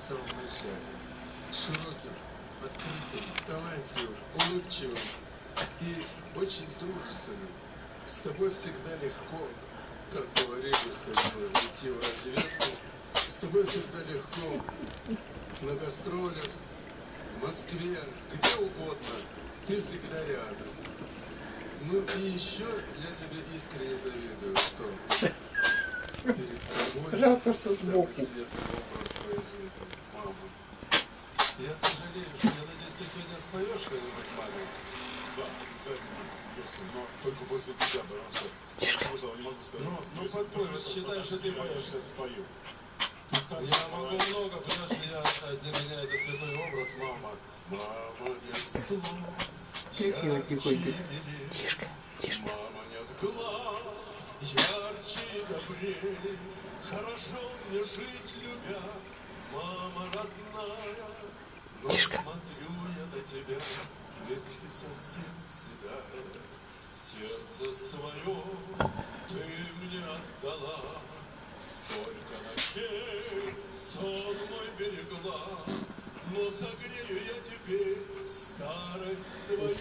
самом начале. Широким, открытым, талантливым, улыбчивым и очень дружественным. С тобой всегда легко, как говорили, что идти в разведку. С тобой всегда легко на гастролях, в Москве, где угодно. Ты всегда рядом. Ну и еще я тебе искренне завидую, что перед тобой Жалко, что самый сбоку. светлый образ твоей жизни, мама. Я сожалею, что я надеюсь, ты сегодня споешь что-нибудь, маме? Да, обязательно. Если, но только после тебя, потому что смысла не могу сказать. Ну подпой, вот считай, что ты поешь. Я сейчас спою. Ты старше, Я могу много, потому что для меня это святой образ, мама. Мама, нет слов, Крикнула тихонько. Тишка, тишка. Мама, нет глаз, ярче и добрее. Хорошо мне жить, любя, мама родная. Но смотрю я на тебя, ведь ты совсем седая. Сердце свое ты мне отдала. Сколько ночей сон мой берегла, но согрею я теперь старость твою.